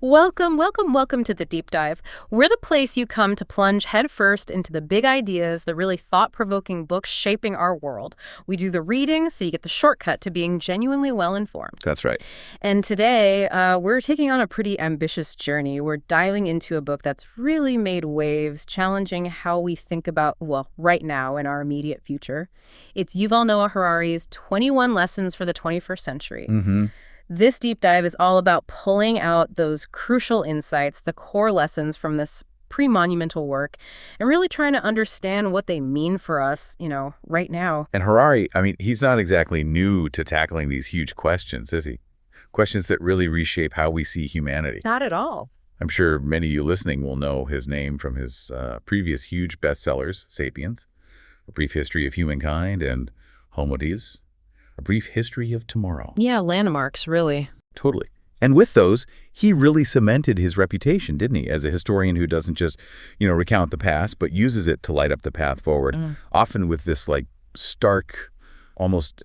Welcome to the Deep Dive. We're the place you come to plunge headfirst into the big ideas, the really thought-provoking books shaping our world. We do the reading so you get the shortcut to being genuinely well-informed. That's right. And today, we're taking on a pretty ambitious journey. We're diving into a book that's really made waves, challenging how we think about, well, right now in our immediate future. It's Yuval Noah Harari's 21 Lessons for the 21st Century. Mm-hmm. This deep dive is all about pulling out those crucial insights, the core lessons from this pre-monumental work, and really trying to understand what they mean for us, right now. And Harari, he's not exactly new to tackling these huge questions, is he? Questions that really reshape how we see humanity. Not at all. I'm sure many of you listening will know his name from his previous huge bestsellers, Sapiens, A Brief History of Humankind, and Homo Deus, A Brief History of Tomorrow. Yeah, landmarks, really. Totally. And with those, he really cemented his reputation, didn't he, as a historian who doesn't just, recount the past, but uses it to light up the path forward, often with this, stark, almost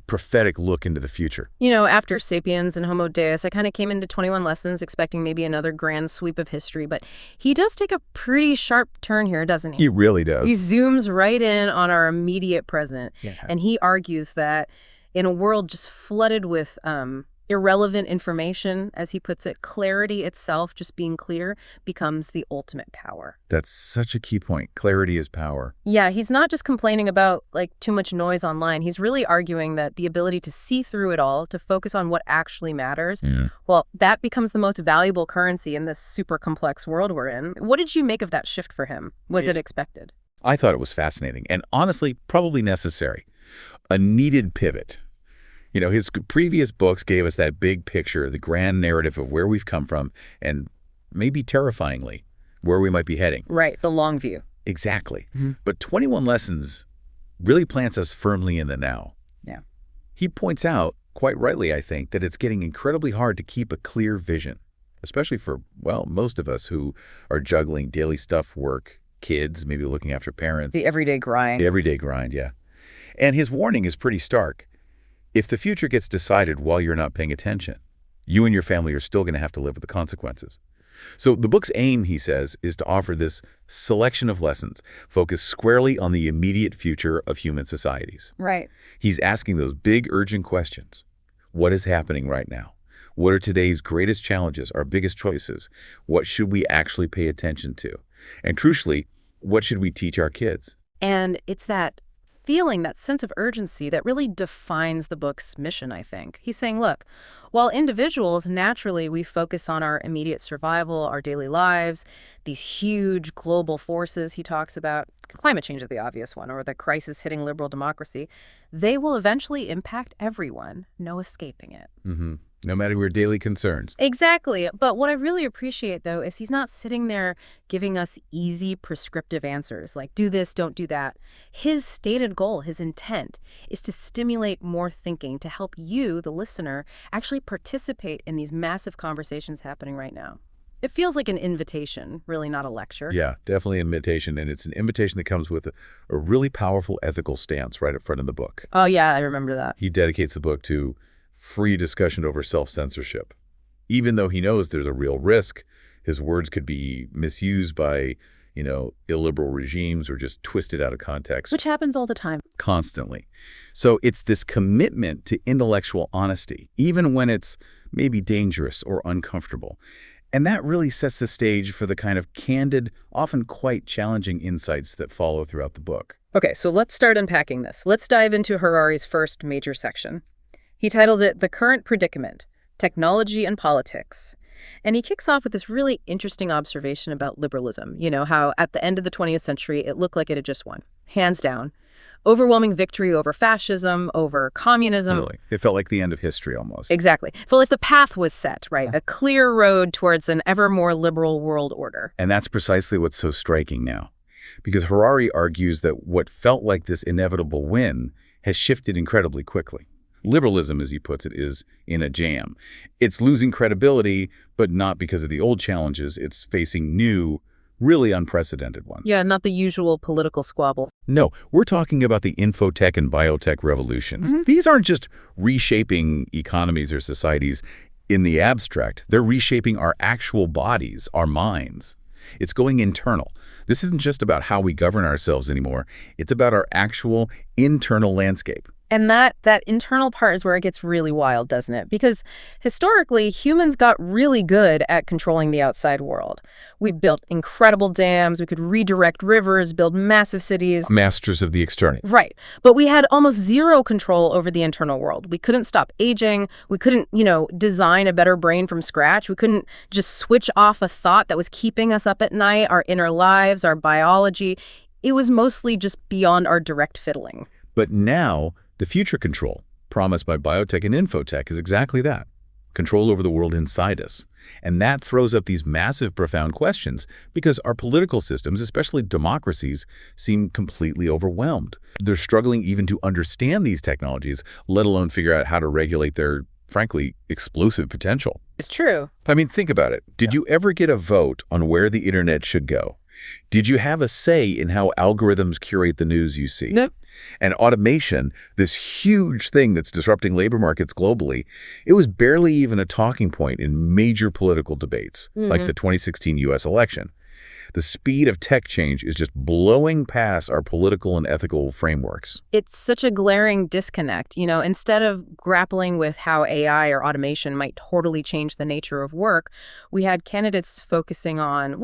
prophetic look into the future. After Sapiens and Homo Deus, I kind of came into 21 Lessons expecting maybe another grand sweep of history, but he does take a pretty sharp turn here, doesn't he? He really does. He zooms right in on our immediate present, and he argues that in a world just flooded with irrelevant information, as he puts it, clarity itself, just being clear, becomes the ultimate power. That's such a key point. Clarity is power. Yeah, he's not just complaining about too much noise online. He's really arguing that the ability to see through it all, to focus on what actually matters, well, that becomes the most valuable currency in this super complex world we're in. What did you make of that shift for him? Was it expected? I thought it was fascinating and honestly probably necessary. A needed pivot. His previous books gave us that big picture, the grand narrative of where we've come from, and maybe terrifyingly, where we might be heading. Right, the long view. Exactly. But 21 Lessons really plants us firmly in the now. Yeah. He points out, quite rightly, I think, that it's getting incredibly hard to keep a clear vision, especially for, most of us who are juggling daily stuff, work, kids, maybe looking after parents. The everyday grind. The everyday grind, yeah. And his warning is pretty stark. If the future gets decided while you're not paying attention, you and your family are still going to have to live with the consequences. So the book's aim, he says, is to offer this selection of lessons focused squarely on the immediate future of human societies. Right. He's asking those big, urgent questions. What is happening right now? What are today's greatest challenges, our biggest choices? What should we actually pay attention to? And crucially, what should we teach our kids? And it's that feeling, that sense of urgency that really defines the book's mission, I think. He's saying, look, while individuals, naturally, we focus on our immediate survival, our daily lives, these huge global forces he talks about, climate change is the obvious one, or the crisis hitting liberal democracy, they will eventually impact everyone, no escaping it. No matter your daily concerns. Exactly. But what I really appreciate, though, is he's not sitting there giving us easy prescriptive answers like do this, don't do that. His stated goal, his intent, is to stimulate more thinking, to help you, the listener, actually participate in these massive conversations happening right now. It feels like an invitation, really not a lecture. Yeah, definitely an invitation. And it's an invitation that comes with a really powerful ethical stance right up front in the book. Oh, yeah, I remember that. He dedicates the book to free discussion over self-censorship. Even though he knows there's a real risk, his words could be misused by, illiberal regimes or just twisted out of context. Which happens all the time. Constantly. So it's this commitment to intellectual honesty, even when it's maybe dangerous or uncomfortable. And that really sets the stage for the kind of candid, often quite challenging insights that follow throughout the book. Okay, so let's start unpacking this. Let's dive into Harari's first major section. He titles it The Current Predicament, Technology and Politics. And he kicks off with this really interesting observation about liberalism. How at the end of the 20th century, it looked like it had just won, hands down. Overwhelming victory over fascism, over communism. Totally. It felt like the end of history almost. Exactly. It felt like the path was set, right? A clear road towards an ever more liberal world order. And that's precisely what's so striking now. Because Harari argues that what felt like this inevitable win has shifted incredibly quickly. Liberalism, as he puts it, is in a jam. It's losing credibility, but not because of the old challenges. It's facing new, really unprecedented ones. Yeah, not the usual political squabbles. No, we're talking about the infotech and biotech revolutions. These aren't just reshaping economies or societies. in the abstract, they're reshaping our actual bodies, our minds. It's going internal. This isn't just about how we govern ourselves anymore. It's about our actual internal landscape. And that internal part is where it gets really wild, doesn't it? Because historically, humans got really good at controlling the outside world. We built incredible dams, we could redirect rivers, build massive cities. Masters of the external. Right. But we had almost zero control over the internal world. We couldn't stop aging. We couldn't, design a better brain from scratch. We couldn't just switch off a thought that was keeping us up at night, our inner lives, our biology. It was mostly just beyond our direct fiddling. But now, the future control promised by biotech and infotech is exactly that, control over the world inside us. And that throws up these massive, profound questions because our political systems, especially democracies, seem completely overwhelmed. They're struggling even to understand these technologies, let alone figure out how to regulate their, frankly, explosive potential. It's true. I mean, think about it. Did you ever get a vote on where the internet should go? Did you have a say in how algorithms curate the news you see? Nope. And automation, this huge thing that's disrupting labor markets globally, it was barely even a talking point in major political debates, like the 2016 U.S. election. The speed of tech change is just blowing past our political and ethical frameworks. It's such a glaring disconnect. Instead of grappling with how AI or automation might totally change the nature of work, we had candidates focusing on,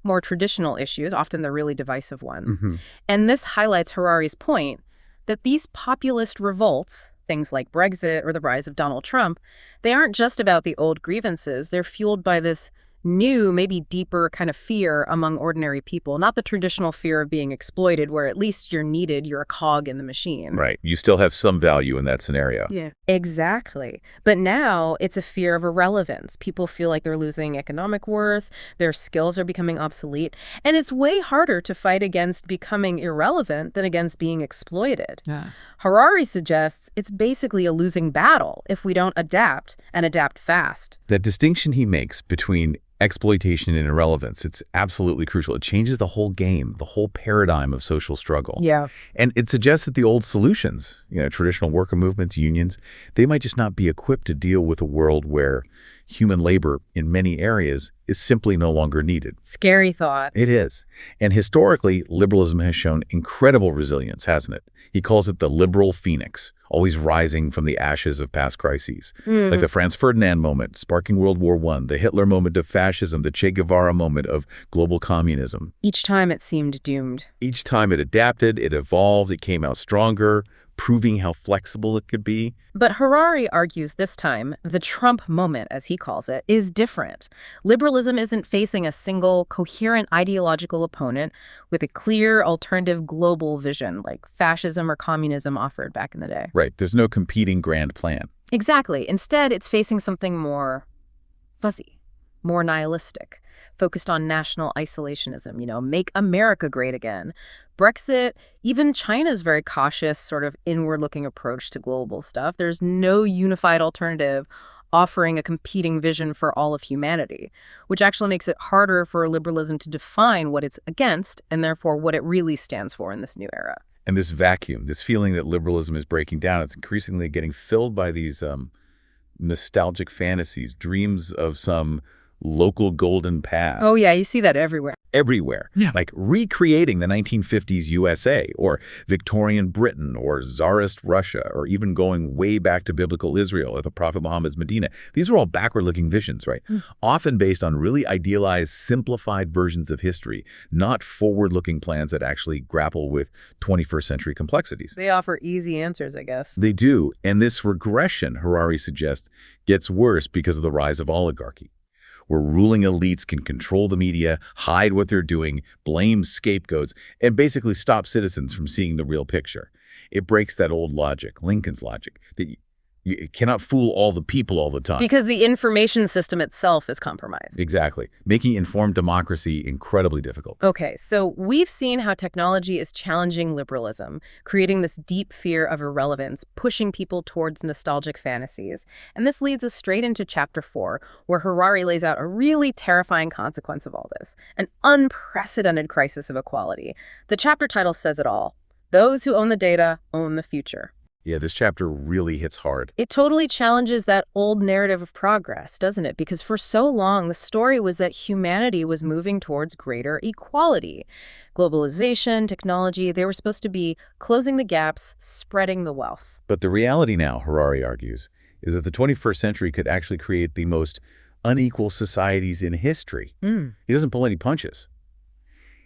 more traditional issues, often the really divisive ones. And this highlights Harari's point that these populist revolts, things like Brexit or the rise of Donald Trump, they aren't just about the old grievances. They're fueled by this new, maybe deeper kind of fear among ordinary people, not the traditional fear of being exploited where at least you're needed, you're a cog in the machine. Right. You still have some value in that scenario. Yeah. Exactly. But now it's a fear of irrelevance. People feel like they're losing economic worth, their skills are becoming obsolete, and it's way harder to fight against becoming irrelevant than against being exploited. Yeah. Harari suggests it's basically a losing battle if we don't adapt and adapt fast. That distinction he makes between exploitation and irrelevance, it's absolutely crucial. It changes the whole game, the whole paradigm of social struggle. Yeah. And it suggests that the old solutions, traditional worker movements, unions, they might just not be equipped to deal with a world where human labor in many areas is simply no longer needed. Scary thought. It is. And historically, liberalism has shown incredible resilience, hasn't it? He calls it the liberal phoenix, always rising from the ashes of past crises. Like the Franz Ferdinand moment, sparking World War I, the Hitler moment of fascism, the Che Guevara moment of global communism. Each time it seemed doomed. Each time it adapted, it evolved, it came out stronger, proving how flexible it could be. But Harari argues this time, the Trump moment, as he calls it, is different. Liberalism isn't facing a single, coherent ideological opponent with a clear, alternative global vision, like fascism or communism offered back in the day. Right. There's no competing grand plan. Exactly. Instead, it's facing something more fuzzy, more nihilistic, focused on national isolationism, make America great again. Brexit, even China's very cautious, sort of inward-looking approach to global stuff. There's no unified alternative offering a competing vision for all of humanity, which actually makes it harder for liberalism to define what it's against and therefore what it really stands for in this new era. And this vacuum, this feeling that liberalism is breaking down, it's increasingly getting filled by these nostalgic fantasies, dreams of some local golden path. Oh, yeah, you see that everywhere. Everywhere. Yeah. Like recreating the 1950s USA or Victorian Britain or Tsarist Russia or even going way back to biblical Israel at the Prophet Muhammad's Medina. These are all backward-looking visions, right? Often based on really idealized, simplified versions of history, not forward-looking plans that actually grapple with 21st century complexities. They offer easy answers, I guess. They do. And this regression, Harari suggests, gets worse because of the rise of oligarchy, where ruling elites can control the media, hide what they're doing, blame scapegoats, and basically stop citizens from seeing the real picture. It breaks that old logic, Lincoln's logic, that you cannot fool all the people all the time. Because the information system itself is compromised. Exactly, making informed democracy incredibly difficult. Okay, so we've seen how technology is challenging liberalism, creating this deep fear of irrelevance, pushing people towards nostalgic fantasies. And this leads us straight into Chapter 4, where Harari lays out a really terrifying consequence of all this, an unprecedented crisis of equality. The chapter title says it all. Those who own the data own the future. Yeah, this chapter really hits hard. It totally challenges that old narrative of progress, doesn't it? Because for so long, the story was that humanity was moving towards greater equality. Globalization, technology, they were supposed to be closing the gaps, spreading the wealth. But the reality now, Harari argues, is that the 21st century could actually create the most unequal societies in history. Hmm. He doesn't pull any punches.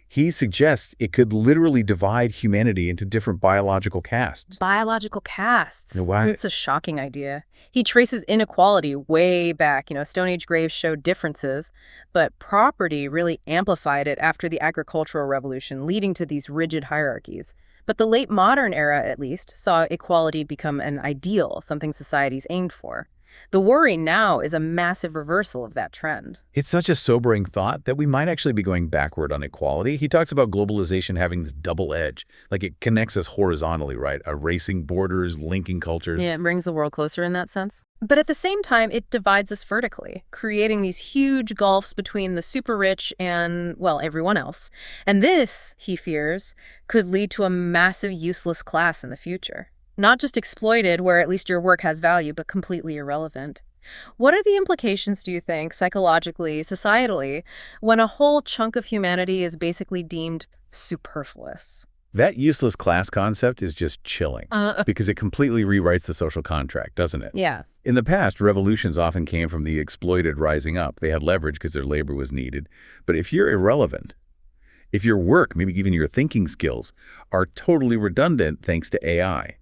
He suggests it could literally divide humanity into different biological castes. Biological castes. Why? It's a shocking idea. He traces inequality way back. Stone Age graves showed differences, but property really amplified it after the agricultural revolution, leading to these rigid hierarchies. But the late modern era, at least, saw equality become an ideal, something societies aimed for. The worry now is a massive reversal of that trend. It's such a sobering thought that we might actually be going backward on equality. He talks about globalization having this double edge, like it connects us horizontally, right? Erasing borders, linking cultures. Yeah, it brings the world closer in that sense. But at the same time, it divides us vertically, creating these huge gulfs between the super rich and, well, everyone else. And this, he fears, could lead to a massive useless class in the future. Not just exploited, where at least your work has value, but completely irrelevant. What are the implications, do you think, psychologically, societally, when a whole chunk of humanity is basically deemed superfluous? That useless class concept is just chilling because it completely rewrites the social contract, doesn't it? Yeah. In the past, revolutions often came from the exploited rising up. They had leverage because their labor was needed. But if you're irrelevant, if your work, maybe even your thinking skills, are totally redundant thanks to AI,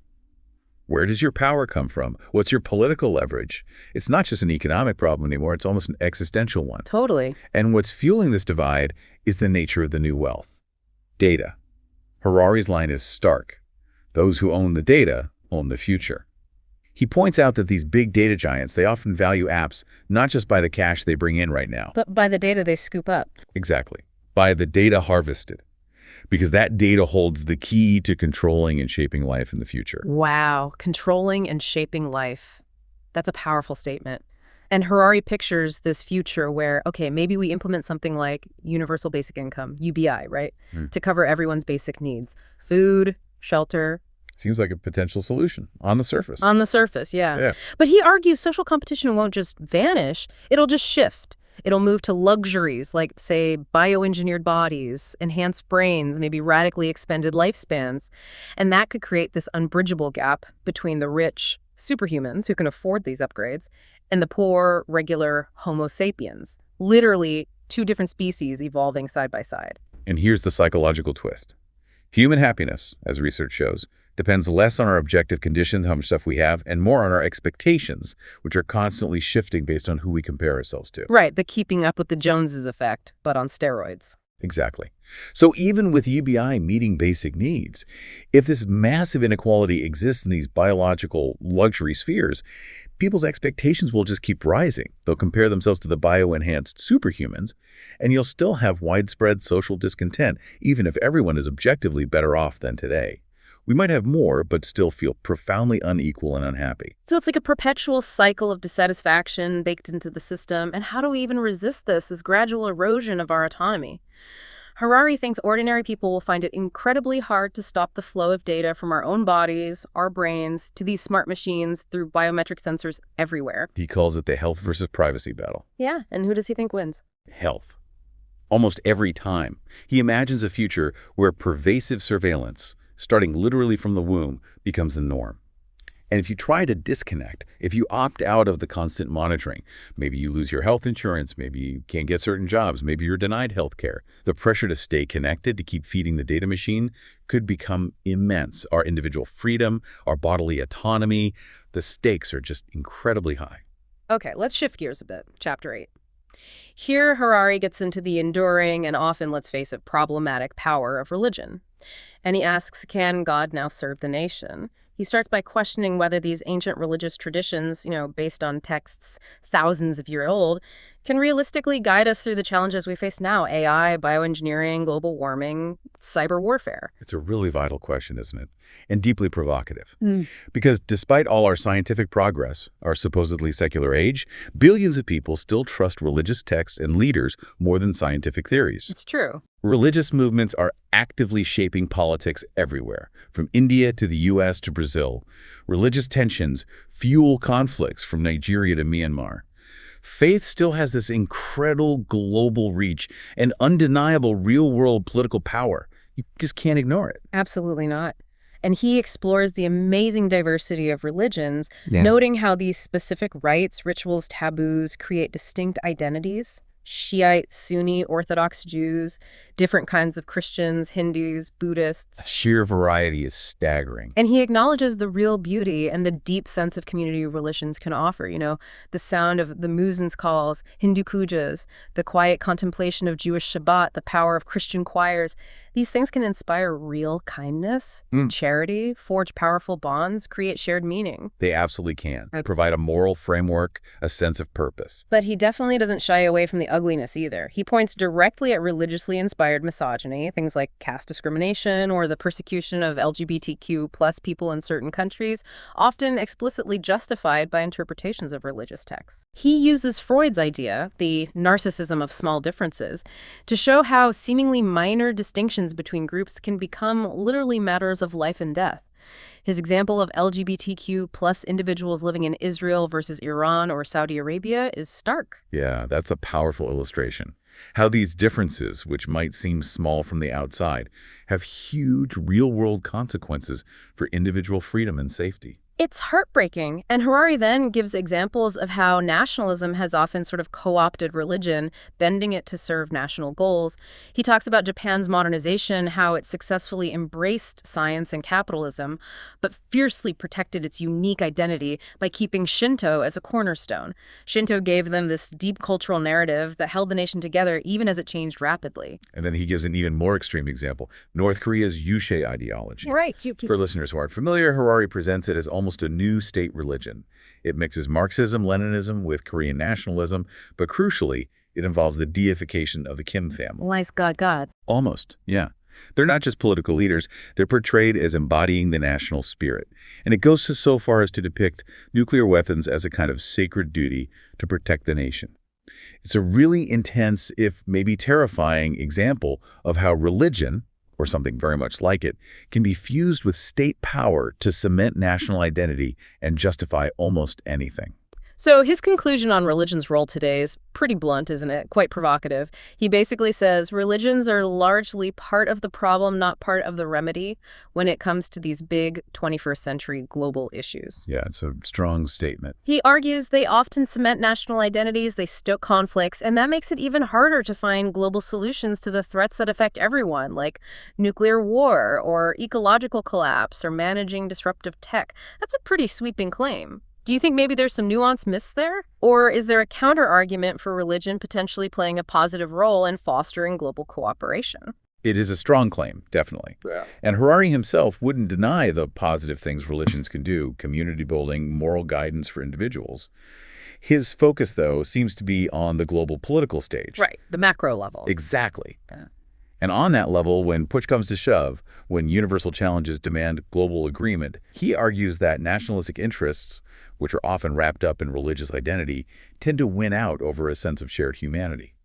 where does your power come from? What's your political leverage? It's not just an economic problem anymore. It's almost an existential one. Totally. And what's fueling this divide is the nature of the new wealth. Data. Harari's line is stark. Those who own the data own the future. He points out that these big data giants, they often value apps not just by the cash they bring in right now. But by the data they scoop up. Exactly. By the data harvested. Because that data holds the key to controlling and shaping life in the future. Wow, controlling and shaping life. That's a powerful statement. And Harari pictures this future where, okay, maybe we implement something like universal basic income, UBI, right? To cover everyone's basic needs. Food, shelter. Seems like a potential solution on the surface. On the surface, yeah. But he argues social competition won't just vanish, it'll just shift. It'll move to luxuries like, say, bioengineered bodies, enhanced brains, maybe radically expanded lifespans. And that could create this unbridgeable gap between the rich superhumans who can afford these upgrades and the poor, regular Homo sapiens. Literally two different species evolving side by side. And here's the psychological twist. Human happiness, as research shows, depends less on our objective conditions, how much stuff we have, and more on our expectations, which are constantly shifting based on who we compare ourselves to. Right, the keeping up with the Joneses effect, but on steroids. Exactly. So even with UBI meeting basic needs, if this massive inequality exists in these biological luxury spheres, people's expectations will just keep rising. They'll compare themselves to the bioenhanced superhumans, and you'll still have widespread social discontent, even if everyone is objectively better off than today. We might have more, but still feel profoundly unequal and unhappy. So it's like a perpetual cycle of dissatisfaction baked into the system. And how do we even resist this gradual erosion of our autonomy? Harari thinks ordinary people will find it incredibly hard to stop the flow of data from our own bodies, our brains, to these smart machines through biometric sensors everywhere. He calls it the health versus privacy battle. Yeah, and who does he think wins? Health. Almost every time. He imagines a future where pervasive surveillance, starting literally from the womb, becomes the norm. And if you try to disconnect, if you opt out of the constant monitoring, maybe you lose your health insurance, maybe you can't get certain jobs, maybe you're denied health care, the pressure to stay connected, to keep feeding the data machine, could become immense. Our individual freedom, our bodily autonomy, the stakes are just incredibly high. Okay, let's shift gears a bit. Chapter 8. Here, Harari gets into the enduring and often, let's face it, problematic power of religion. And he asks, can God now serve the nation? He starts by questioning whether these ancient religious traditions, based on texts thousands of years old, can realistically guide us through the challenges we face now: AI, bioengineering, global warming, cyber warfare. It's a really vital question, isn't it? And deeply provocative. Because despite all our scientific progress, our supposedly secular age, billions of people still trust religious texts and leaders more than scientific theories. It's true. Religious movements are actively shaping politics everywhere, from India to the U.S. to Brazil. Religious tensions fuel conflicts from Nigeria to Myanmar. Faith still has this incredible global reach and undeniable real-world political power. You just can't ignore it. Absolutely not. And he explores the amazing diversity of religions, noting how these specific rites, rituals, taboos create distinct identities. Shiite, Sunni, Orthodox Jews, different kinds of Christians, Hindus, The Buddhists. sheer variety is staggering. And he acknowledges the real beauty and the deep sense of community religions can offer. The sound of the muezzin's calls, Hindu pujas, the quiet contemplation of Jewish Shabbat, the power of Christian choirs. These things can inspire real kindness, charity, forge powerful bonds, create shared meaning. They absolutely can. Provide a moral framework, a sense of purpose. But he definitely doesn't shy away from the ugliness either. He points directly at religiously inspired misogyny, things like caste discrimination or the persecution of LGBTQ plus people in certain countries, often explicitly justified by interpretations of religious texts. He uses Freud's idea, the narcissism of small differences, to show how seemingly minor distinctions between groups can become literally matters of life and death. His example of LGBTQ plus individuals living in Israel versus Iran or Saudi Arabia is stark. Yeah, that's a powerful illustration. How these differences, which might seem small from the outside, have huge real-world consequences for individual freedom and safety. It's heartbreaking, and Harari then gives examples of how nationalism has often sort of co-opted religion, bending it to serve national goals. He talks about Japan's modernization, how it successfully embraced science and capitalism, but fiercely protected its unique identity by keeping Shinto as a cornerstone. Shinto gave them this deep cultural narrative that held the nation together even as it changed rapidly. And then he gives an even more extreme example, North Korea's Yusei ideology. Right. For listeners who aren't familiar, Harari presents it as almost a new state religion. It mixes Marxism, Leninism with Korean nationalism, but crucially, it involves the deification of the Kim family. Lies God. Almost, yeah. They're not just political leaders, they're portrayed as embodying the national spirit. And it goes so far as to depict nuclear weapons as a kind of sacred duty to protect the nation. It's a really intense, if maybe terrifying, example of how religion, or something very much like it, can be fused with state power to cement national identity and justify almost anything. So his conclusion on religion's role today is pretty blunt, isn't it? Quite provocative. He basically says religions are largely part of the problem, not part of the remedy, when it comes to these big 21st century global issues. Yeah, it's a strong statement. He argues they often cement national identities, they stoke conflicts, and that makes it even harder to find global solutions to the threats that affect everyone, like nuclear war or ecological collapse or managing disruptive tech. That's a pretty sweeping claim. Do you think maybe there's some nuance missed there? Or is there a counter-argument for religion potentially playing a positive role in fostering global cooperation? It is a strong claim, definitely. Yeah. And Harari himself wouldn't deny the positive things religions can do, community building, moral guidance for individuals. His focus, though, seems to be on the global political stage. Right, the macro level. Exactly. Yeah. And on that level, when push comes to shove, when universal challenges demand global agreement, he argues that nationalistic interests, which are often wrapped up in religious identity, tend to win out over a sense of shared humanity.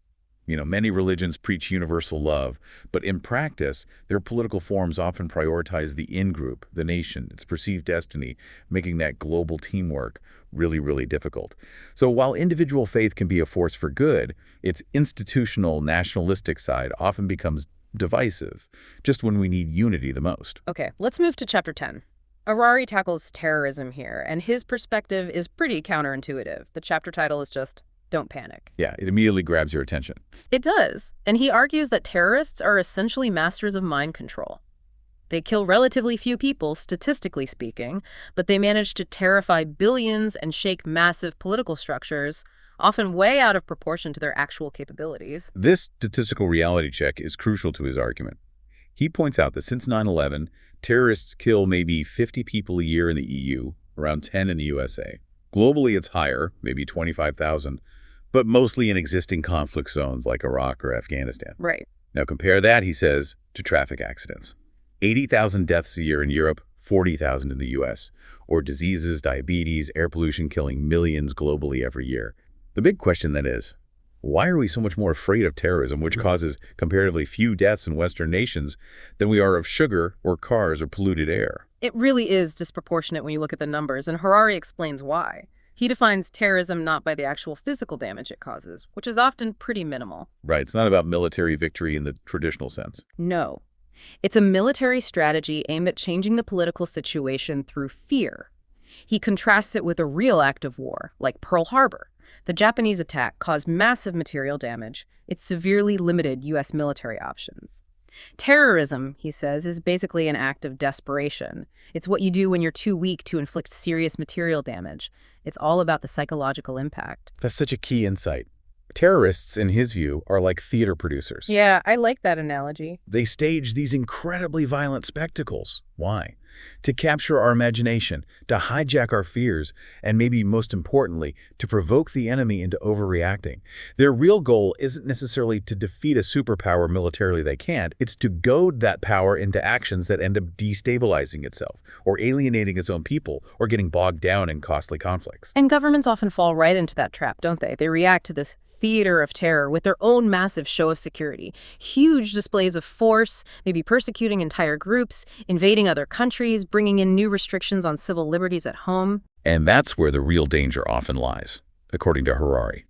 Many religions preach universal love, but in practice, their political forms often prioritize the in-group, the nation, its perceived destiny, making that global teamwork really, really difficult. So while individual faith can be a force for good, its institutional, nationalistic side often becomes divisive, just when we need unity the most. Okay, let's move to Chapter 10. Harari tackles terrorism here, and his perspective is pretty counterintuitive. The chapter title is just, "Don't Panic." Yeah, it immediately grabs your attention. It does, and he argues that terrorists are essentially masters of mind control. They kill relatively few people, statistically speaking, but they manage to terrify billions and shake massive political structures, often way out of proportion to their actual capabilities. This statistical reality check is crucial to his argument. He points out that since 9/11, terrorists kill maybe 50 people a year in the EU, around 10 in the USA. Globally, it's higher, maybe 25,000. but mostly in existing conflict zones like Iraq or Afghanistan. Right. Now compare that, he says, to traffic accidents. 80,000 deaths a year in Europe, 40,000 in the US, or diseases, diabetes, air pollution killing millions globally every year. The big question then is, why are we so much more afraid of terrorism, which causes comparatively few deaths in Western nations, than we are of sugar or cars or polluted air? It really is disproportionate when you look at the numbers, and Harari explains why. He defines terrorism not by the actual physical damage it causes, which is often pretty minimal. Right, it's not about military victory in the traditional sense. No. It's a military strategy aimed at changing the political situation through fear. He contrasts it with a real act of war, like Pearl Harbor. The Japanese attack caused massive material damage. It severely limited U.S. military options. Terrorism, he says, is basically an act of desperation. It's what you do when you're too weak to inflict serious material damage. It's all about the psychological impact. That's such a key insight. Terrorists, in his view, are like theater producers. Yeah, I like that analogy. They stage these incredibly violent spectacles. Why? To capture our imagination, to hijack our fears, and maybe most importantly, to provoke the enemy into overreacting. Their real goal isn't necessarily to defeat a superpower militarily they can't. It's to goad that power into actions that end up destabilizing itself, or alienating its own people, or getting bogged down in costly conflicts. And governments often fall right into that trap, don't they? They react to this theater of terror with their own massive show of security. Huge displays of force, maybe persecuting entire groups, invading other countries, bringing in new restrictions on civil liberties at home. And that's where the real danger often lies, according to Harari.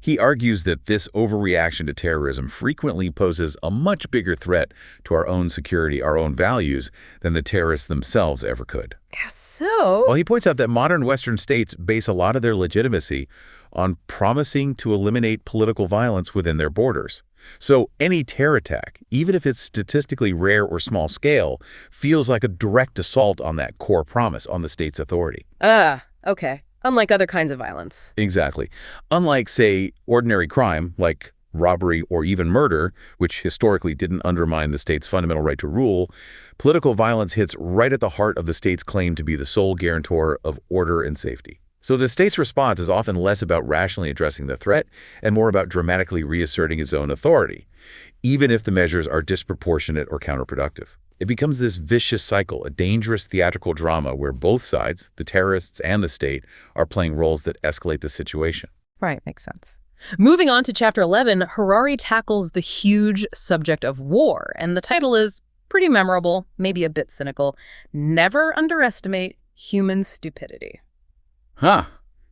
He argues that this overreaction to terrorism frequently poses a much bigger threat to our own security, our own values, than the terrorists themselves ever could. Yeah, so? Well, he points out that modern Western states base a lot of their legitimacy on promising to eliminate political violence within their borders. So any terror attack, even if it's statistically rare or small scale, feels like a direct assault on that core promise on the state's authority. Okay. Unlike other kinds of violence. Exactly. Unlike, say, ordinary crime, like robbery or even murder, which historically didn't undermine the state's fundamental right to rule, political violence hits right at the heart of the state's claim to be the sole guarantor of order and safety. So the state's response is often less about rationally addressing the threat and more about dramatically reasserting its own authority, even if the measures are disproportionate or counterproductive. It becomes this vicious cycle, a dangerous theatrical drama where both sides, the terrorists and the state, are playing roles that escalate the situation. Right, makes sense. Moving on to Chapter 11, Harari tackles the huge subject of war, and the title is pretty memorable, maybe a bit cynical. Never underestimate human stupidity. Huh.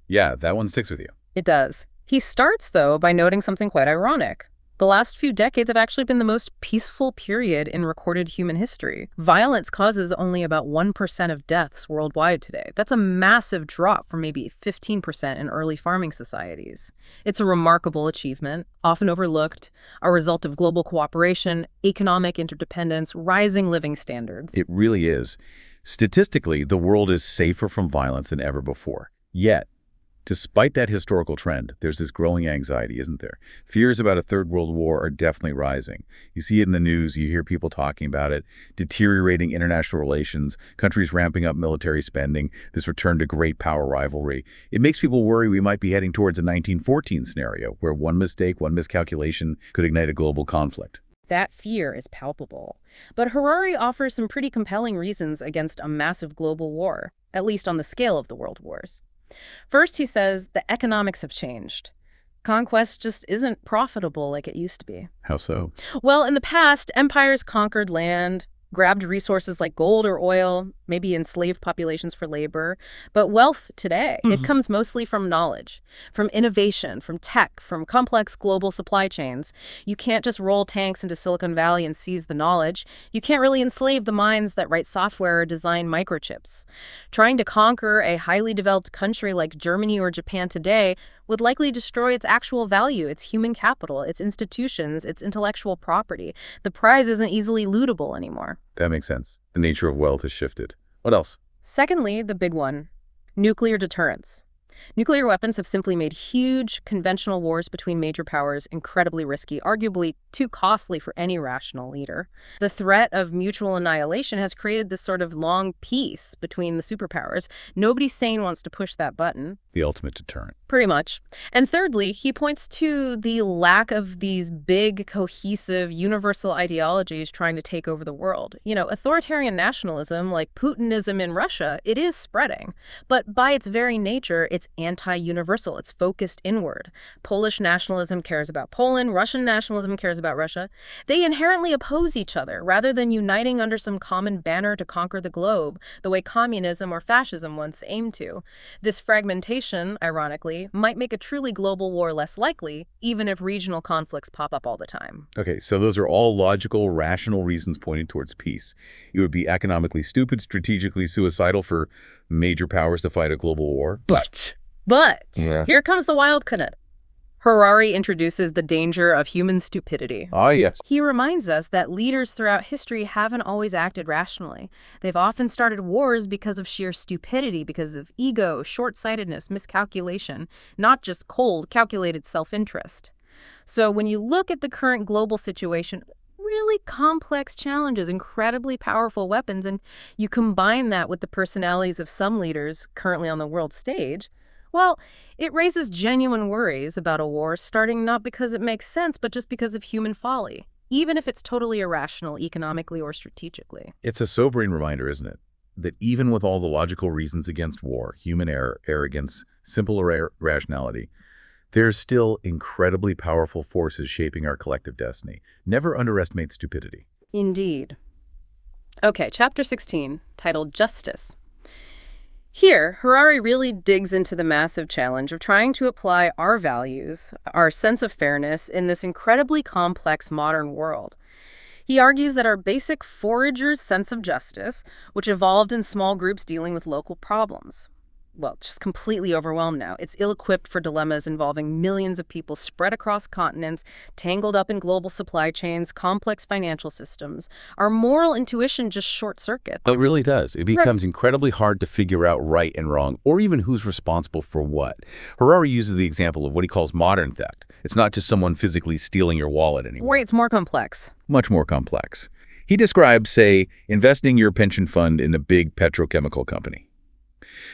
Yeah, that one sticks with you. It does. He starts, though, by noting something quite ironic. The last few decades have actually been the most peaceful period in recorded human history. Violence causes only about 1% of deaths worldwide today. That's a massive drop from maybe 15% in early farming societies. It's a remarkable achievement, often overlooked, a result of global cooperation, economic interdependence, rising living standards. It really is. Statistically, the world is safer from violence than ever before. Yet, despite that historical trend, there's this growing anxiety, isn't there? Fears about a third world war are definitely rising. You see it in the news, you hear people talking about it, deteriorating international relations, countries ramping up military spending, this return to great power rivalry. It makes people worry we might be heading towards a 1914 scenario, where one mistake, one miscalculation could ignite a global conflict. That fear is palpable. But Harari offers some pretty compelling reasons against a massive global war, at least on the scale of the world wars. First, he says the economics have changed. Conquest just isn't profitable like it used to be. How so? Well, in the past, empires conquered land, grabbed resources like gold or oil, maybe enslaved populations for labor. But wealth today, it comes mostly from knowledge, from innovation, from tech, from complex global supply chains. You can't just roll tanks into Silicon Valley and seize the knowledge. You can't really enslave the minds that write software or design microchips. Trying to conquer a highly developed country like Germany or Japan today would likely destroy its actual value, its human capital, its institutions, its intellectual property. The prize isn't easily lootable anymore. That makes sense. The nature of wealth has shifted. What else? Secondly, the big one, nuclear deterrence. Nuclear weapons have simply made huge conventional wars between major powers incredibly risky, arguably too costly for any rational leader. The threat of mutual annihilation has created this sort of long peace between the superpowers. Nobody sane wants to push that button. The ultimate deterrent. Pretty much. And thirdly, he points to the lack of these big, cohesive, universal ideologies trying to take over the world. Authoritarian nationalism, like Putinism in Russia, it is spreading. But by its very nature, it's anti-universal. It's focused inward. Polish nationalism cares about Poland. Russian nationalism cares about Russia. They inherently oppose each other, rather than uniting under some common banner to conquer the globe, the way communism or fascism once aimed to. This fragmentation, ironically, might make a truly global war less likely, even if regional conflicts pop up all the time. Okay, so those are all logical, rational reasons pointing towards peace. It would be economically stupid, strategically suicidal for major powers to fight a global war. But Yeah. here comes the wild card. Harari introduces the danger of human stupidity. Ah, yes. He reminds us that leaders throughout history haven't always acted rationally. They've often started wars because of sheer stupidity, because of ego, short-sightedness, miscalculation, not just cold, calculated self-interest. So when you look at the current global situation, really complex challenges, incredibly powerful weapons, and you combine that with the personalities of some leaders currently on the world stage, well, it raises genuine worries about a war starting not because it makes sense, but just because of human folly, even if it's totally irrational economically or strategically. It's a sobering reminder, isn't it? That even with all the logical reasons against war, human error, arrogance, simple rationality, there's still incredibly powerful forces shaping our collective destiny. Never underestimate stupidity. Indeed. Okay, chapter 16, titled Justice. Here, Harari really digs into the massive challenge of trying to apply our values, our sense of fairness, in this incredibly complex modern world. He argues that our basic forager's sense of justice, which evolved in small groups dealing with local problems, well, just completely overwhelmed now. It's ill-equipped for dilemmas involving millions of people spread across continents, tangled up in global supply chains, complex financial systems. Our moral intuition just short-circuits. It really does. It becomes incredibly hard to figure out right and wrong, or even who's responsible for what. Harari uses the example of what he calls modern theft. It's not just someone physically stealing your wallet anymore. Wait, it's more complex. Much more complex. He describes, say, investing your pension fund in a big petrochemical company.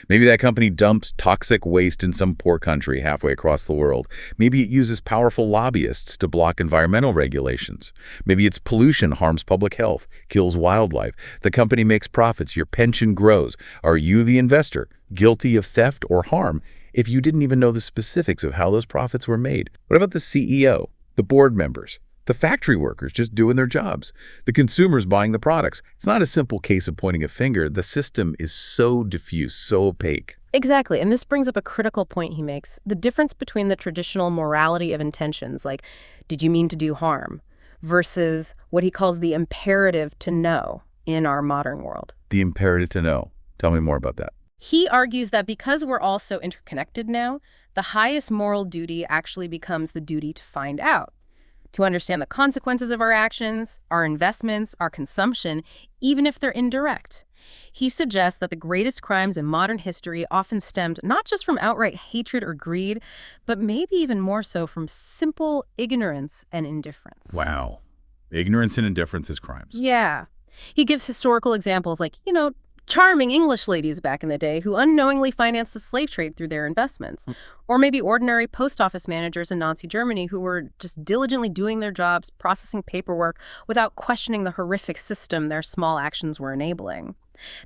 Maybe that company dumps toxic waste in some poor country halfway across the world. Maybe it uses powerful lobbyists to block environmental regulations. Maybe its pollution harms public health, kills wildlife. The company makes profits. Your pension grows. Are you, the investor, guilty of theft or harm if you didn't even know the specifics of how those profits were made? What about the CEO, the board members, the factory workers just doing their jobs, the consumers buying the products? It's not a simple case of pointing a finger. The system is so diffuse, so opaque. Exactly, and this brings up a critical point he makes. The difference between the traditional morality of intentions, like, did you mean to do harm, versus what he calls the imperative to know in our modern world. The imperative to know. Tell me more about that. He argues that because we're all so interconnected now, the highest moral duty actually becomes the duty to find out, to understand the consequences of our actions, our investments, our consumption, even if they're indirect. He suggests that the greatest crimes in modern history often stemmed not just from outright hatred or greed, but maybe even more so from simple ignorance and indifference. Wow. Ignorance and indifference as crimes. Yeah. He gives historical examples like, charming English ladies back in the day who unknowingly financed the slave trade through their investments. Or maybe ordinary post office managers in Nazi Germany who were just diligently doing their jobs, processing paperwork, without questioning the horrific system their small actions were enabling.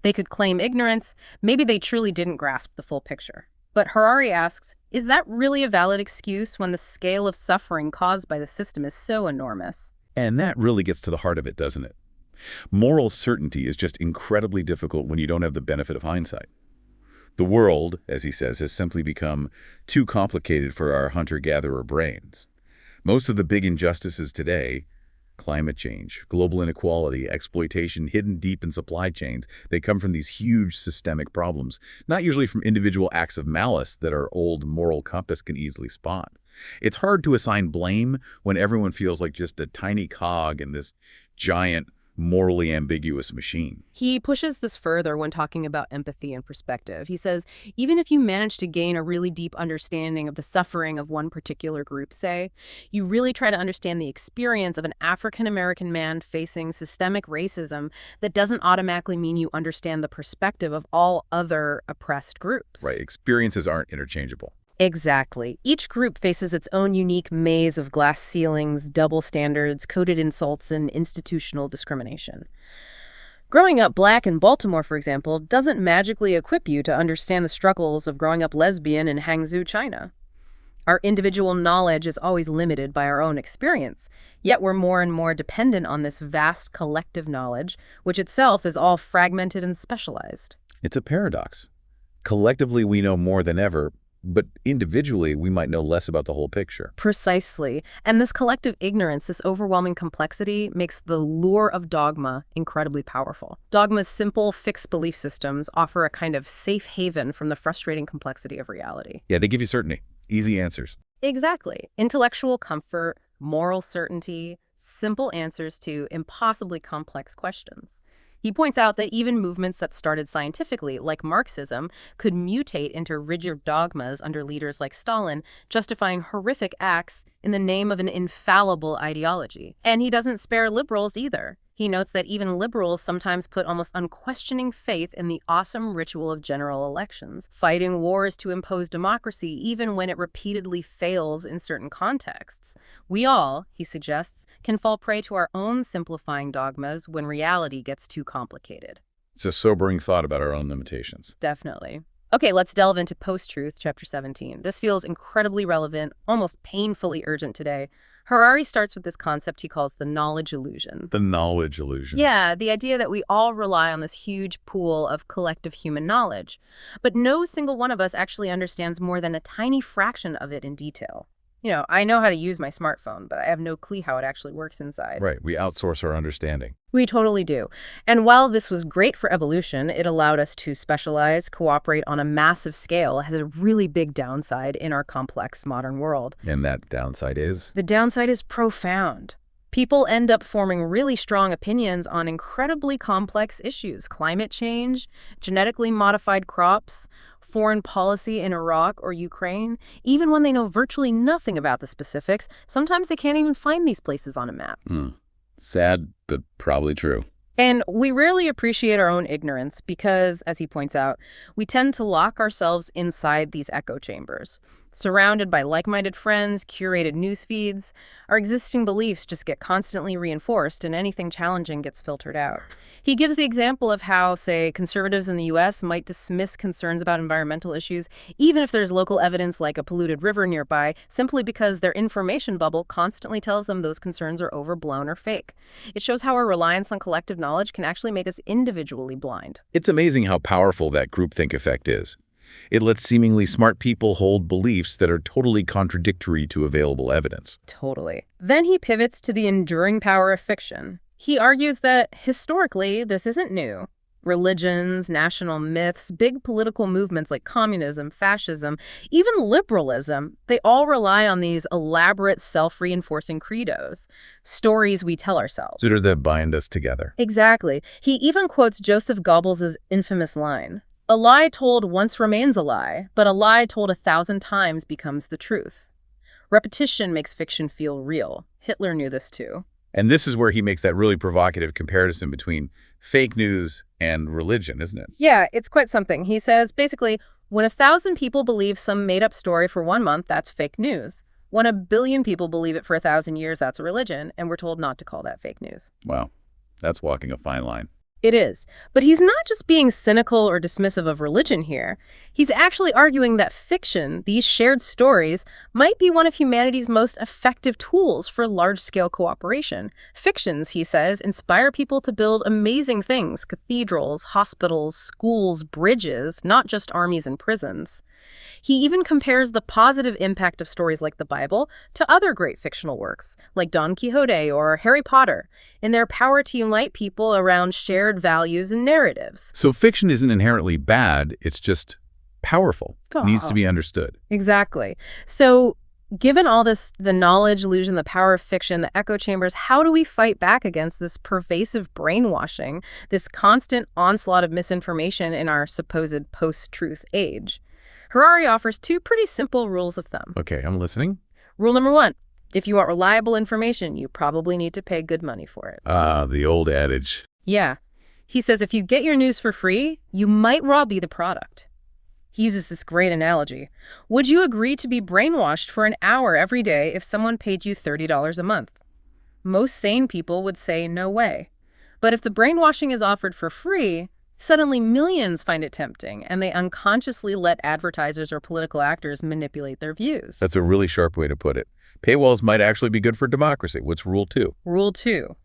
They could claim ignorance. Maybe they truly didn't grasp the full picture. But Harari asks, is that really a valid excuse when the scale of suffering caused by the system is so enormous? And that really gets to the heart of it, doesn't it? Moral certainty is just incredibly difficult when you don't have the benefit of hindsight. The world, as he says, has simply become too complicated for our hunter-gatherer brains. Most of the big injustices today, climate change, global inequality, exploitation hidden deep in supply chains, they come from these huge systemic problems, not usually from individual acts of malice that our old moral compass can easily spot. It's hard to assign blame when everyone feels like just a tiny cog in this giant morally ambiguous machine. He pushes this further when talking about empathy and perspective. He says, even if you manage to gain a really deep understanding of the suffering of one particular group, say, you really try to understand the experience of an African-American man facing systemic racism, that doesn't automatically mean you understand the perspective of all other oppressed groups. Right, experiences aren't interchangeable. Exactly. Each group faces its own unique maze of glass ceilings, double standards, coded insults, and institutional discrimination. Growing up black in Baltimore, for example, doesn't magically equip you to understand the struggles of growing up lesbian in Hangzhou, China. Our individual knowledge is always limited by our own experience, yet we're more and more dependent on this vast collective knowledge, which itself is all fragmented and specialized. It's a paradox. Collectively, we know more than ever, but individually, we might know less about the whole picture. Precisely. And this collective ignorance, this overwhelming complexity, makes the lure of dogma incredibly powerful. Dogma's simple, fixed belief systems offer a kind of safe haven from the frustrating complexity of reality. Yeah, they give you certainty. Easy answers. Exactly. Intellectual comfort, moral certainty, simple answers to impossibly complex questions. He points out that even movements that started scientifically, like Marxism, could mutate into rigid dogmas under leaders like Stalin, justifying horrific acts in the name of an infallible ideology. And he doesn't spare liberals either. He notes that even liberals sometimes put almost unquestioning faith in the awesome ritual of general elections, fighting wars to impose democracy even when it repeatedly fails in certain contexts. We all, he suggests, can fall prey to our own simplifying dogmas when reality gets too complicated. It's a sobering thought about our own limitations. Definitely. Okay, let's delve into Post-Truth, Chapter 17. This feels incredibly relevant, almost painfully urgent today. Harari starts with this concept he calls the knowledge illusion. The knowledge illusion. Yeah, the idea that we all rely on this huge pool of collective human knowledge, but no single one of us actually understands more than a tiny fraction of it in detail. You know, I know how to use my smartphone, but I have no clue how it actually works inside. Right, we outsource our understanding. We totally do. And while this was great for evolution, it allowed us to specialize, cooperate on a massive scale. It has a really big downside in our complex modern world. And that downside is? The downside is profound. People end up forming really strong opinions on incredibly complex issues: climate change, genetically modified crops, foreign policy in Iraq or Ukraine. Even when they know virtually nothing about the specifics, sometimes they can't even find these places on a map. Sad, but probably true. And we rarely appreciate our own ignorance because, as he points out, we tend to lock ourselves inside these echo chambers. Surrounded by like-minded friends, curated news feeds, our existing beliefs just get constantly reinforced and anything challenging gets filtered out. He gives the example of how, say, conservatives in the U.S. might dismiss concerns about environmental issues, even if there's local evidence like a polluted river nearby, simply because their information bubble constantly tells them those concerns are overblown or fake. It shows how our reliance on collective knowledge can actually make us individually blind. It's amazing how powerful that groupthink effect is. It lets seemingly smart people hold beliefs that are totally contradictory to available evidence. Totally. Then he pivots to the enduring power of fiction. He argues that, historically, this isn't new. Religions, national myths, big political movements like communism, fascism, even liberalism, they all rely on these elaborate self-reinforcing credos, stories we tell ourselves. Sort of that bind us together. Exactly. He even quotes Joseph Goebbels' infamous line, "A lie told once remains a lie, but a lie told 1,000 times becomes the truth." Repetition makes fiction feel real. Hitler knew this too. And this is where he makes that really provocative comparison between fake news and religion, isn't it? Yeah, it's quite something. He says, basically, when 1,000 people believe some made-up story for 1 month, that's fake news. When 1 billion people believe it for 1,000 years, that's a religion, and we're told not to call that fake news. Wow, that's walking a fine line. It is. But he's not just being cynical or dismissive of religion here. He's actually arguing that fiction, these shared stories, might be one of humanity's most effective tools for large-scale cooperation. Fictions, he says, inspire people to build amazing things: cathedrals, hospitals, schools, bridges, not just armies and prisons. He even compares the positive impact of stories like the Bible to other great fictional works, like Don Quixote or Harry Potter, in their power to unite people around shared values and narratives. So fiction isn't inherently bad, it's just powerful. It needs to be understood. Exactly. So Given all this, the knowledge illusion, the power of fiction, the echo chambers, how do we fight back against this pervasive brainwashing, this constant onslaught of misinformation in our supposed post-truth age? Harari offers two pretty simple rules of thumb. Okay, I'm listening. Rule number one, if you want reliable information, you probably need to pay good money for it. Ah, the old adage. Yeah. He says if you get your news for free, you might well be the product. He uses this great analogy. Would you agree to be brainwashed for an hour every day if someone paid you $30 a month? Most sane people would say no way. But if the brainwashing is offered for free, suddenly millions find it tempting, and they unconsciously let advertisers or political actors manipulate their views. That's a really sharp way to put it. Paywalls might actually be good for democracy. What's rule 2? Rule 2.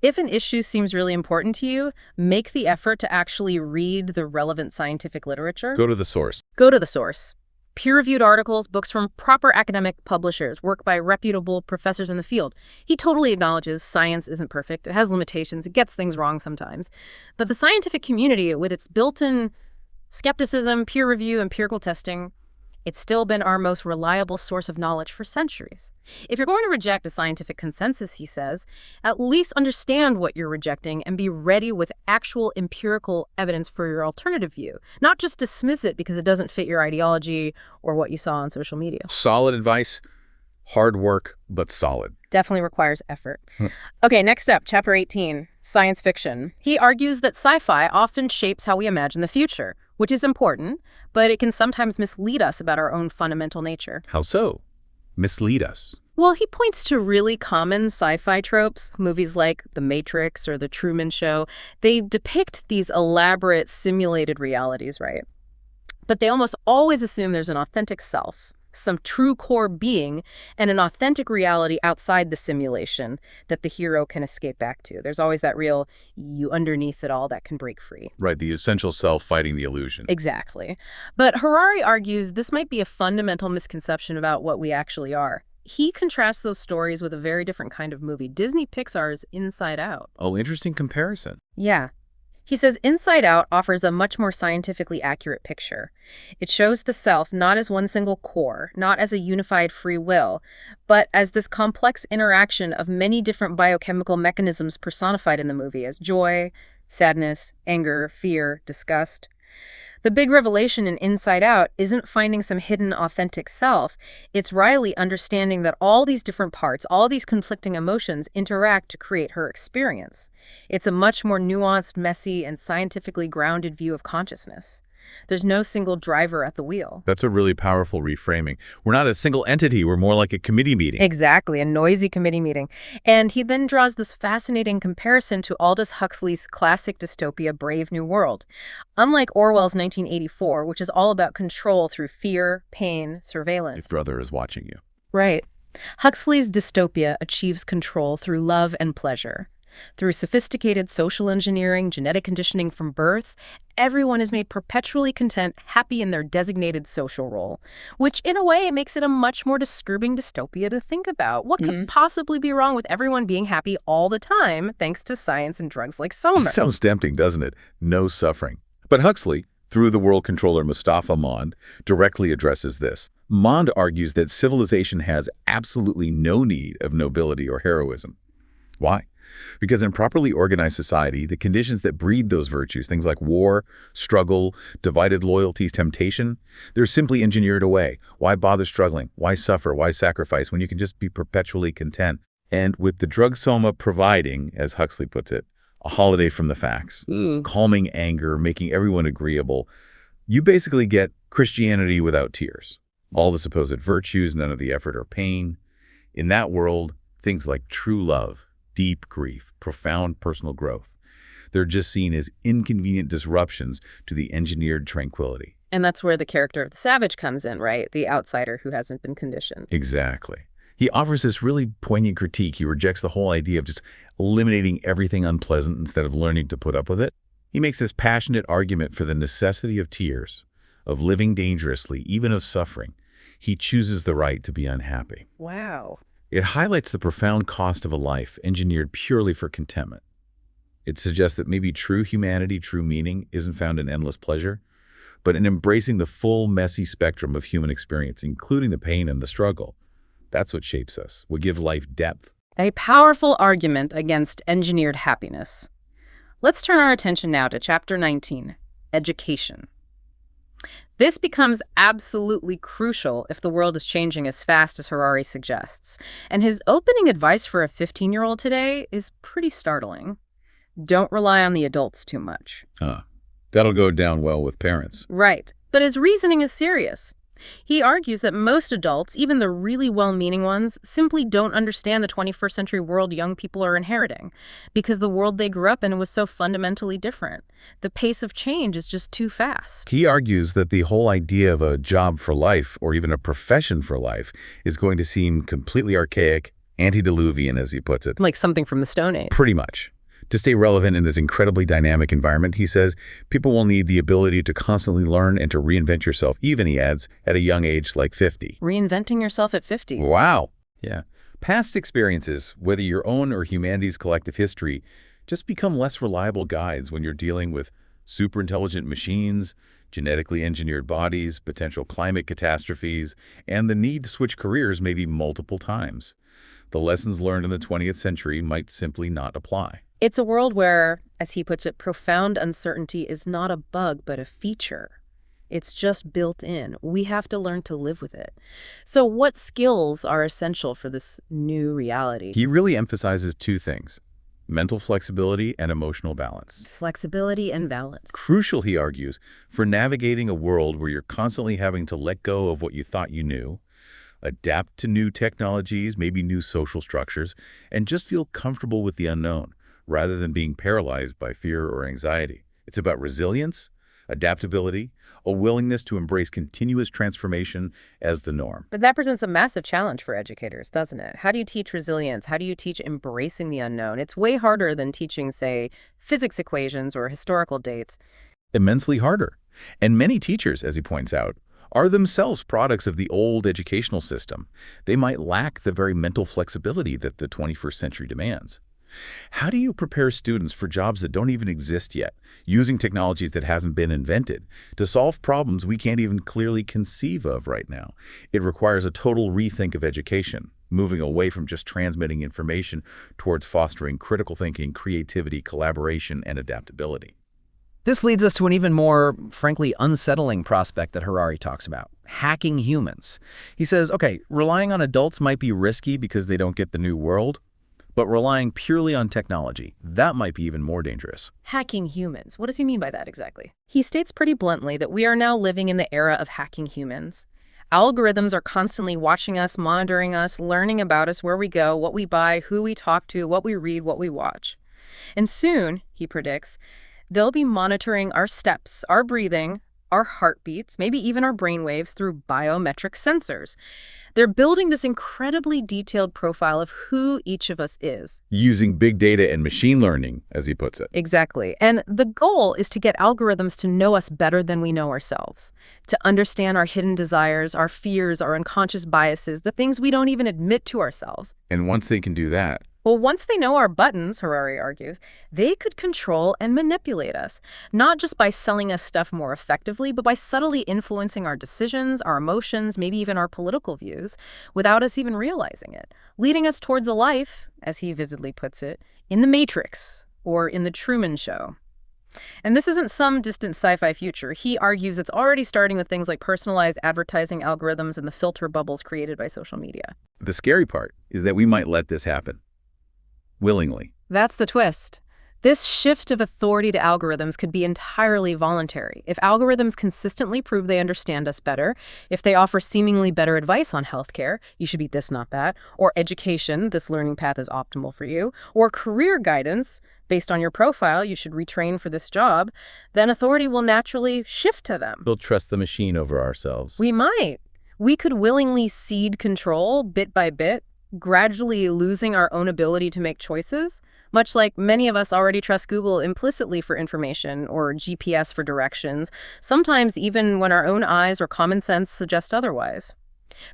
If an issue seems really important to you, make the effort to actually read the relevant scientific literature. Go to the source. Go to the source. Peer-reviewed articles, books from proper academic publishers, work by reputable professors in the field. He totally acknowledges science isn't perfect. It has limitations. It gets things wrong sometimes. But the scientific community, with its built-in skepticism, peer review, empirical testing, it's still been our most reliable source of knowledge for centuries. If you're going to reject a scientific consensus, he says, at least understand what you're rejecting and be ready with actual empirical evidence for your alternative view. Not just dismiss it because it doesn't fit your ideology or what you saw on social media. Solid advice, hard work, but solid. Definitely requires effort. Okay, next up, Chapter 18, Science Fiction. He argues that sci-fi often shapes how we imagine the future, which is important, but it can sometimes mislead us about our own fundamental nature. How so? Mislead us. Well, he points to really common sci-fi tropes, movies like The Matrix or The Truman Show. They depict these elaborate simulated realities, right? But they almost always assume there's an authentic self, some true core being, and an authentic reality outside the simulation that the hero can escape back to. There's always that real you underneath it all that can break free. Right, the essential self fighting the illusion. Exactly. But Harari argues this might be a fundamental misconception about what we actually are. He contrasts those stories with a very different kind of movie, Disney Pixar's Inside Out. Oh, interesting comparison. Yeah. He says Inside Out offers a much more scientifically accurate picture. It shows the self not as one single core, not as a unified free will, but as this complex interaction of many different biochemical mechanisms personified in the movie as joy, sadness, anger, fear, disgust. The big revelation in Inside Out isn't finding some hidden authentic self. It's Riley understanding that all these different parts, all these conflicting emotions interact to create her experience. It's a much more nuanced, messy, and scientifically grounded view of consciousness. There's no single driver at the wheel. That's a really powerful reframing. We're not a single entity. We're more like a committee meeting. Exactly, a noisy committee meeting. And he then draws this fascinating comparison to Aldous Huxley's classic dystopia, Brave New World. Unlike Orwell's 1984, which is all about control through fear, pain, surveillance. If brother is watching you. Right. Huxley's dystopia achieves control through love and pleasure. Through sophisticated social engineering, genetic conditioning from birth, everyone is made perpetually content, happy in their designated social role, which in a way makes it a much more disturbing dystopia to think about. What could possibly be wrong with everyone being happy all the time thanks to science and drugs like Soma? Sounds tempting, doesn't it? No suffering. But Huxley, through the world controller Mustafa Mond, directly addresses this. Mond argues that civilization has absolutely no need of nobility or heroism. Why? Because in properly organized society, the conditions that breed those virtues, things like war, struggle, divided loyalties, temptation, they're simply engineered away. Why bother struggling? Why suffer? Why sacrifice when you can just be perpetually content? And with the drug Soma providing, as Huxley puts it, a holiday from the facts, calming anger, making everyone agreeable, you basically get Christianity without tears. All the supposed virtues, none of the effort or pain. In that world, things like true love, deep grief, profound personal growth. They're just seen as inconvenient disruptions to the engineered tranquility. And that's where the character of the savage comes in, right? The outsider who hasn't been conditioned. Exactly. He offers this really poignant critique. He rejects the whole idea of just eliminating everything unpleasant instead of learning to put up with it. He makes this passionate argument for the necessity of tears, of living dangerously, even of suffering. He chooses the right to be unhappy. Wow. It highlights the profound cost of a life engineered purely for contentment. It suggests that maybe true humanity, true meaning, isn't found in endless pleasure, but in embracing the full, messy spectrum of human experience, including the pain and the struggle. That's what shapes us, what gives life depth. A powerful argument against engineered happiness. Let's turn our attention now to Chapter 19, Education. This becomes absolutely crucial if the world is changing as fast as Harari suggests. And his opening advice for a 15-year-old today is pretty startling. Don't rely on the adults too much. That'll go down well with parents. Right. But his reasoning is serious. He argues that most adults, even the really well-meaning ones, simply don't understand the 21st century world young people are inheriting because the world they grew up in was so fundamentally different. The pace of change is just too fast. He argues that the whole idea of a job for life or even a profession for life is going to seem completely archaic, antediluvian, as he puts it. Like something from the Stone Age. Pretty much. To stay relevant in this incredibly dynamic environment, he says, people will need the ability to constantly learn and to reinvent yourself, even, he adds, at a young age like 50. Reinventing yourself at 50. Wow. Yeah. Past experiences, whether your own or humanity's collective history, just become less reliable guides when you're dealing with superintelligent machines, genetically engineered bodies, potential climate catastrophes, and the need to switch careers maybe multiple times. The lessons learned in the 20th century might simply not apply. It's a world where, as he puts it, profound uncertainty is not a bug but a feature. It's just built in. We have to learn to live with it. So what skills are essential for this new reality? He really emphasizes two things: mental flexibility and emotional balance. Flexibility and balance. Crucial, he argues, for navigating a world where you're constantly having to let go of what you thought you knew, adapt to new technologies, maybe new social structures, and just feel comfortable with the unknown, rather than being paralyzed by fear or anxiety. It's about resilience, adaptability, a willingness to embrace continuous transformation as the norm. But that presents a massive challenge for educators, doesn't it? How do you teach resilience? How do you teach embracing the unknown? It's way harder than teaching, say, physics equations or historical dates. Immensely harder. And many teachers, as he points out, are themselves products of the old educational system. They might lack the very mental flexibility that the 21st century demands. How do you prepare students for jobs that don't even exist yet, using technologies that hasn't been invented, to solve problems we can't even clearly conceive of right now? It requires a total rethink of education, moving away from just transmitting information towards fostering critical thinking, creativity, collaboration, and adaptability. This leads us to an even more, frankly, unsettling prospect that Harari talks about: hacking humans. He says, okay, relying on adults might be risky because they don't get the new world, but relying purely on technology, that might be even more dangerous. Hacking humans. What does he mean by that exactly? He states pretty bluntly that we are now living in the era of hacking humans. Algorithms are constantly watching us, monitoring us, learning about us, where we go, what we buy, who we talk to, what we read, what we watch. And soon, he predicts, they'll be monitoring our steps, our breathing, our heartbeats, maybe even our brainwaves through biometric sensors. They're building this incredibly detailed profile of who each of us is. Using big data and machine learning, as he puts it. Exactly. And the goal is to get algorithms to know us better than we know ourselves, to understand our hidden desires, our fears, our unconscious biases, the things we don't even admit to ourselves. And once they can do that, well, once they know our buttons, Harari argues, they could control and manipulate us, not just by selling us stuff more effectively, but by subtly influencing our decisions, our emotions, maybe even our political views, without us even realizing it, leading us towards a life, as he vividly puts it, in the Matrix or in the Truman Show. And this isn't some distant sci-fi future. He argues it's already starting with things like personalized advertising algorithms and the filter bubbles created by social media. the scary part is that we might let this happen willingly. That's the twist. This shift of authority to algorithms could be entirely voluntary. If algorithms consistently prove they understand us better, if they offer seemingly better advice on healthcare, you should be this, not that, or education, this learning path is optimal for you, or career guidance, based on your profile, you should retrain for this job, then authority will naturally shift to them. We'll trust the machine over ourselves. We might. We could willingly cede control bit by bit, gradually losing our own ability to make choices, much like many of us already trust Google implicitly for information or GPS for directions, sometimes even when our own eyes or common sense suggest otherwise.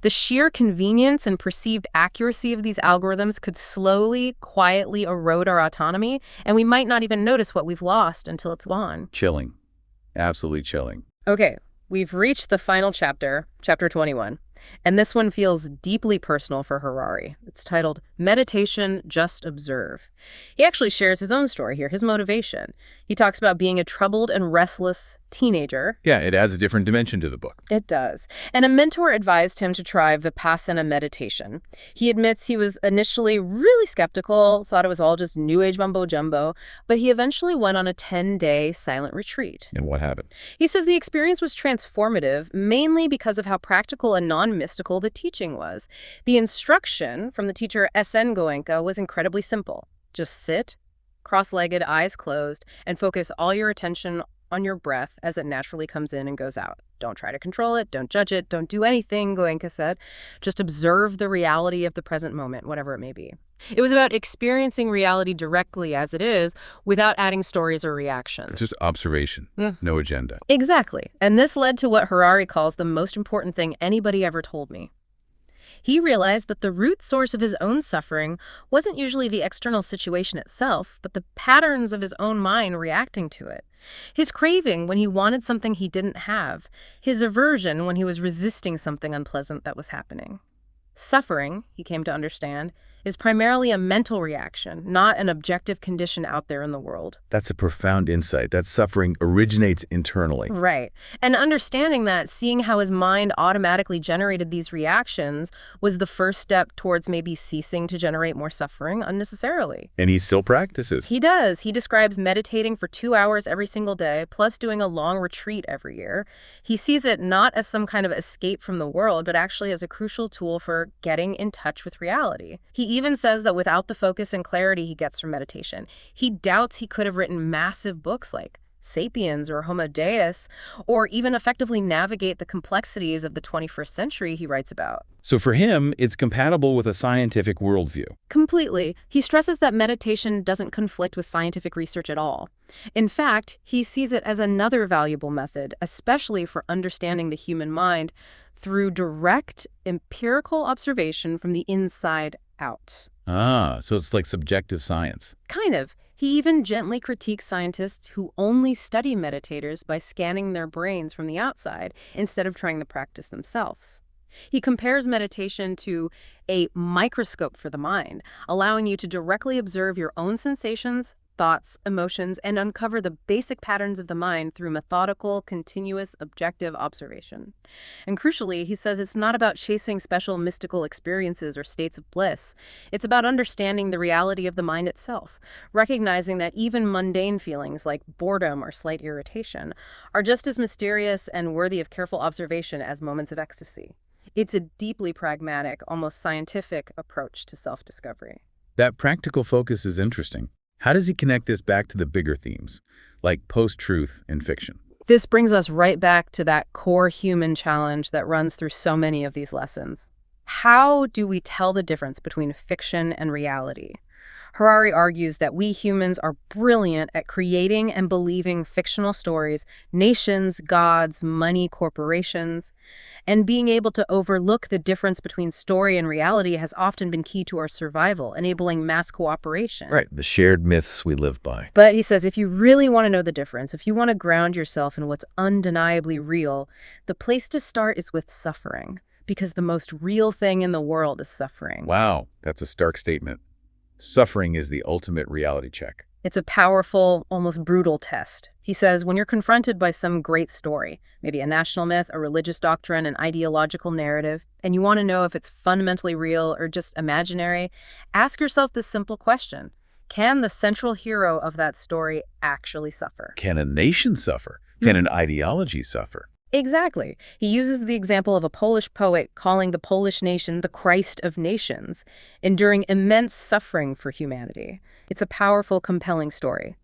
The sheer convenience and perceived accuracy of these algorithms could slowly, quietly erode our autonomy, and we might not even notice what we've lost until it's gone. Chilling. Absolutely chilling. Okay, we've reached the final chapter, chapter 21. And this one feels deeply personal for Harari. It's titled Meditation, Just Observe. He actually shares his own story here, his motivation. He talks about being a troubled and restless teenager. Yeah, it adds a different dimension to the book. It does. And a mentor advised him to try Vipassana meditation. He admits he was initially really skeptical, thought it was all just New Age mumbo-jumbo, but he eventually went on a 10-day silent retreat. And what happened? He says the experience was transformative, mainly because of how practical and non-mystical the teaching was. The instruction from the teacher S.N. Goenka was incredibly simple. Just sit, cross-legged, eyes closed, and focus all your attention on your breath as it naturally comes in and goes out. Don't try to control it, don't judge it, don't do anything, Goenka said. Just observe the reality of the present moment, whatever it may be. It was about experiencing reality directly as it is without adding stories or reactions. Just observation, no agenda. Exactly. And this led to what Harari calls the most important thing anybody ever told me. He realized that the root source of his own suffering wasn't usually the external situation itself, but the patterns of his own mind reacting to it. His craving when he wanted something he didn't have. His aversion when he was resisting something unpleasant that was happening. Suffering, he came to understand, is primarily a mental reaction, not an objective condition out there in the world. That's a profound insight. That suffering originates internally. Right. And understanding that, seeing how his mind automatically generated these reactions was the first step towards maybe ceasing to generate more suffering unnecessarily. And he still practices. He does. He describes meditating for 2 hours every single day, plus doing a long retreat every year. He sees it not as some kind of escape from the world, but actually as a crucial tool for getting in touch with reality. He even says that without the focus and clarity he gets from meditation, he doubts he could have written massive books like Sapiens or Homo Deus, or even effectively navigate the complexities of the 21st century he writes about. So for him, it's compatible with a scientific worldview. Completely. He stresses that meditation doesn't conflict with scientific research at all. In fact, he sees it as another valuable method, especially for understanding the human mind through direct empirical observation from the inside out. Ah, so it's like subjective science. Kind of. He even gently critiques scientists who only study meditators by scanning their brains from the outside instead of trying the practice themselves. He compares meditation to a microscope for the mind, allowing you to directly observe your own sensations, thoughts, emotions, and uncover the basic patterns of the mind through methodical, continuous, objective observation. And crucially, he says it's not about chasing special mystical experiences or states of bliss. It's about understanding the reality of the mind itself, recognizing that even mundane feelings like boredom or slight irritation are just as mysterious and worthy of careful observation as moments of ecstasy. It's a deeply pragmatic, almost scientific approach to self-discovery. That practical focus is interesting. How does he connect this back to the bigger themes, like post-truth and fiction? This brings us right back to that core human challenge that runs through so many of these lessons. How do we tell the difference between fiction and reality? Harari argues that we humans are brilliant at creating and believing fictional stories, nations, gods, money, corporations, and being able to overlook the difference between story and reality has often been key to our survival, enabling mass cooperation. Right, the shared myths we live by. But he says if you really want to know the difference, if you want to ground yourself in what's undeniably real, the place to start is with suffering, because the most real thing in the world is suffering. Wow, that's a stark statement. Suffering is the ultimate reality check. It's a powerful, almost brutal test. He says when you're confronted by some great story, maybe a national myth, a religious doctrine, an ideological narrative, and you want to know if it's fundamentally real or just imaginary, ask yourself this simple question. Can the central hero of that story actually suffer? Can a nation suffer? Can an ideology suffer? Exactly. He uses the example of a Polish poet calling the Polish nation the Christ of nations, enduring immense suffering for humanity. It's a powerful, compelling story.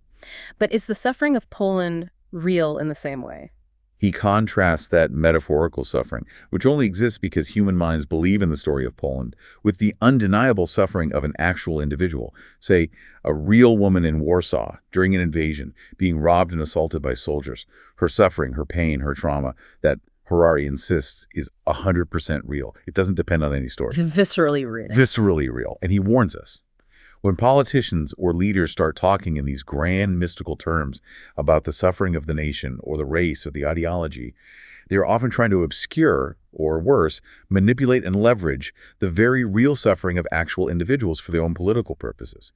But is the suffering of Poland real in the same way? He contrasts that metaphorical suffering, which only exists because human minds believe in the story of Poland, with the undeniable suffering of an actual individual, say, a real woman in Warsaw during an invasion, being robbed and assaulted by soldiers. Her suffering, her pain, her trauma, that Harari insists is 100% real. It doesn't depend on any story. It's viscerally real. Viscerally real. And he warns us. When politicians or leaders start talking in these grand mystical terms about the suffering of the nation or the race or the ideology, They are often trying to obscure, or worse, manipulate and leverage the very real suffering of actual individuals for their own political purposes.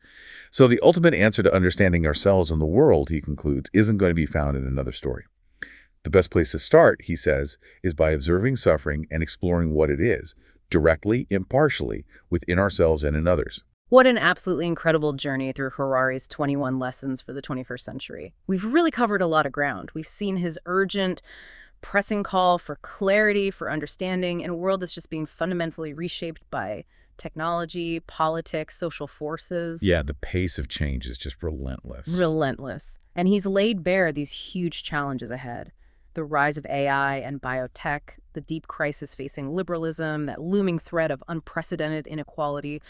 So the ultimate answer to understanding ourselves and the world, he concludes, isn't going to be found in another story. The best place to start, he says, is by observing suffering and exploring what it is, directly, impartially, within ourselves and in others. What an absolutely incredible journey through Harari's 21 lessons for the 21st century. We've really covered a lot of ground. We've seen his urgent, pressing call for clarity, for understanding, in a world that's just being fundamentally reshaped by technology, politics, social forces. Yeah, the pace of change is just relentless. Relentless. And he's laid bare these huge challenges ahead. The rise of AI and biotech, the deep crisis facing liberalism, that looming threat of unprecedented inequality,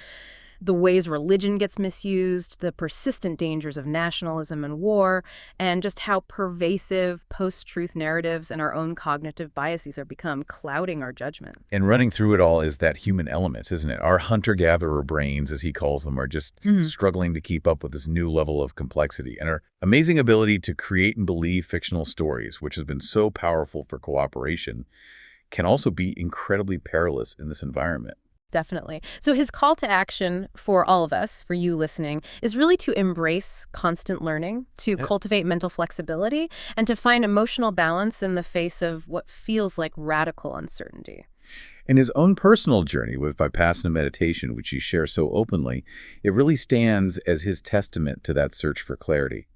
the ways religion gets misused, the persistent dangers of nationalism and war, and just how pervasive post-truth narratives and our own cognitive biases have become clouding our judgment. And running through it all is that human element, isn't it? Our hunter-gatherer brains, as he calls them, are just struggling to keep up with this new level of complexity. And our amazing ability to create and believe fictional stories, which has been so powerful for cooperation, can also be incredibly perilous in this environment. Definitely. So his call to action for all of us, for you listening, is really to embrace constant learning, to cultivate mental flexibility, and to find emotional balance in the face of what feels like radical uncertainty. In his own personal journey with Vipassana meditation, which he shares so openly, it really stands as his testament to that search for clarity.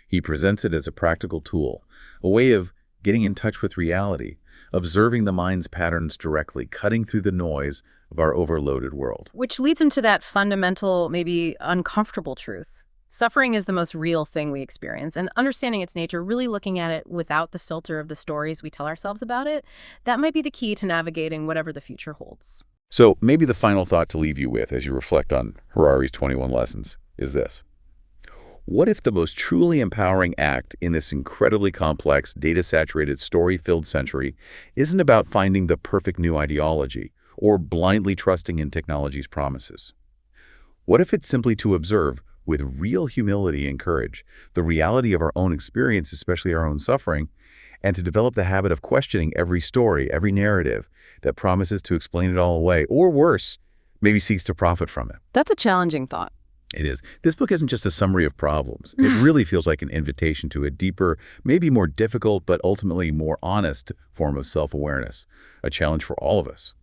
He presents it as a practical tool, a way of getting in touch with reality, observing the mind's patterns directly, cutting through the noise of our overloaded world. Which leads him to that fundamental, maybe uncomfortable truth. Suffering is the most real thing we experience, and understanding its nature, really looking at it without the filter of the stories we tell ourselves about it, that might be the key to navigating whatever the future holds. So maybe the final thought to leave you with as you reflect on Harari's 21 lessons is this. What if the most truly empowering act in this incredibly complex, data-saturated, story-filled century isn't about finding the perfect new ideology or blindly trusting in technology's promises? What if it's simply to observe, with real humility and courage, the reality of our own experience, especially our own suffering, and to develop the habit of questioning every story, every narrative that promises to explain it all away, or worse, maybe seeks to profit from it? That's a challenging thought. It is. This book isn't just a summary of problems. It really feels like an invitation to a deeper, maybe more difficult, but ultimately more honest form of self-awareness, a challenge for all of us.